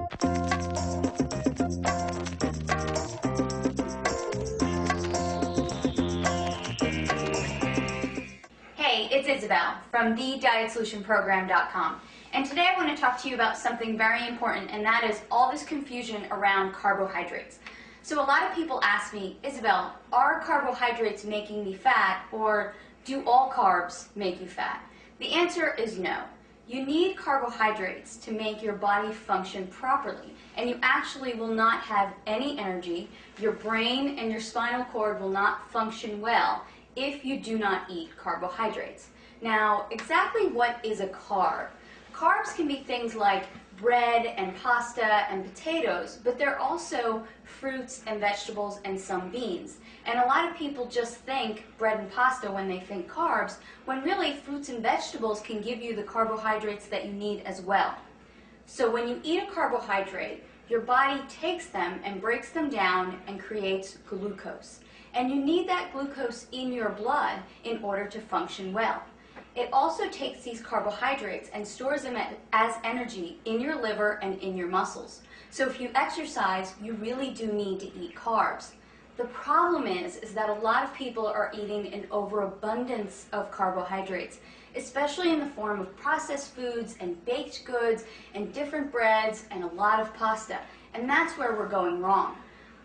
Hey, it's Isabel from thedietsolutionprogram.com, and today I want to talk to you about something very important, and that is all this confusion around carbohydrates. So a lot of people ask me, Isabel, are carbohydrates making me fat, or do all carbs make you fat? The answer is no. You need carbohydrates to make your body function properly, and you actually will not have any energy. Your brain and your spinal cord will not function well if you do not eat carbohydrates. Now, exactly what is a carb? Carbs can be things like bread and pasta and potatoes, but they're also fruits and vegetables and some beans. And a lot of people just think bread and pasta when they think carbs, when really fruits and vegetables can give you the carbohydrates that you need as well. So when you eat a carbohydrate, your body takes them and breaks them down and creates glucose. And you need that glucose in your blood in order to function well. It also takes these carbohydrates and stores them as energy in your liver and in your muscles. So if you exercise, you really do need to eat carbs. The problem is that a lot of people are eating an overabundance of carbohydrates, especially in the form of processed foods and baked goods and different breads and a lot of pasta. And that's where we're going wrong.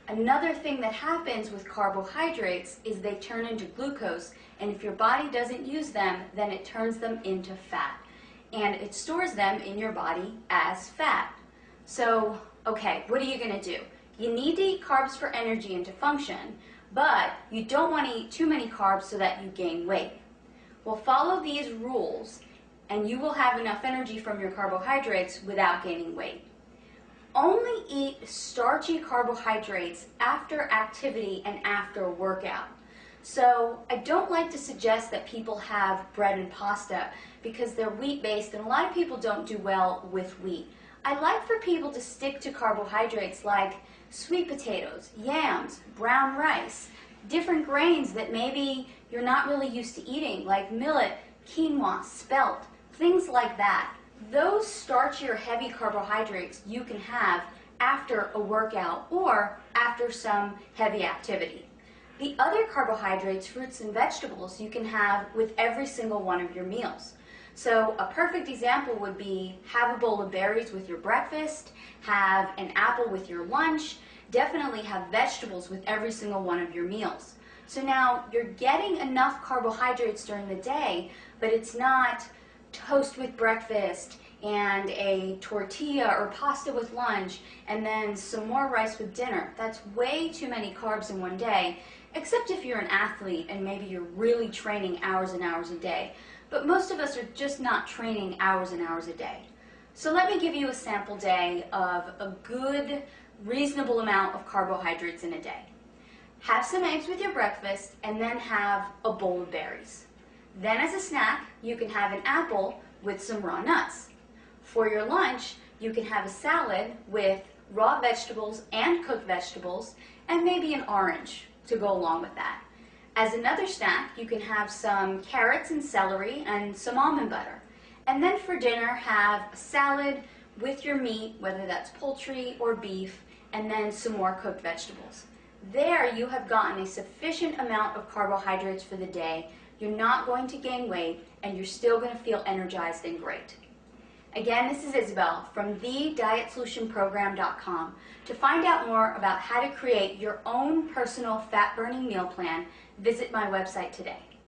Another thing that happens with carbohydrates is they turn into glucose, and if your body doesn't use them, then it turns them into fat. And it stores them in your body as fat. So, okay, what are you going to do? You need to eat carbs for energy and to function, but you don't want to eat too many carbs so that you gain weight. Well, follow these rules, and you will have enough energy from your carbohydrates without gaining weight. Only eat starchy carbohydrates after activity and after a workout. So I don't like to suggest that people have bread and pasta because they're wheat-based, and a lot of people don't do well with wheat. I like for people to stick to carbohydrates like sweet potatoes, yams, brown rice, different grains that maybe you're not really used to eating, like millet, quinoa, spelt, things like that. Those starchy or heavy carbohydrates you can have after a workout or after some heavy activity. The other carbohydrates, fruits and vegetables, you can have with every single one of your meals. So a perfect example would be have a bowl of berries with your breakfast, have an apple with your lunch, definitely have vegetables with every single one of your meals. So now you're getting enough carbohydrates during the day, but it's not toast with breakfast and a tortilla or pasta with lunch and then some more rice with dinner. That's way too many carbs in one day, except if you're an athlete and maybe you're really training hours and hours a day. But most of us are just not training hours and hours a day. So let me give you a sample day of a good, reasonable amount of carbohydrates in a day. Have some eggs with your breakfast and then have a bowl of berries. Then as a snack, you can have an apple with some raw nuts. For your lunch, you can have a salad with raw vegetables and cooked vegetables and maybe an orange to go along with that. As another snack, you can have some carrots and celery and some almond butter. And then for dinner, have a salad with your meat, whether that's poultry or beef, and then some more cooked vegetables. There you have gotten a sufficient amount of carbohydrates for the day. You're not going to gain weight, and you're still going to feel energized and great. Again, this is Isabel from thedietsolutionprogram.com. To find out more about how to create your own personal fat-burning meal plan, visit my website today.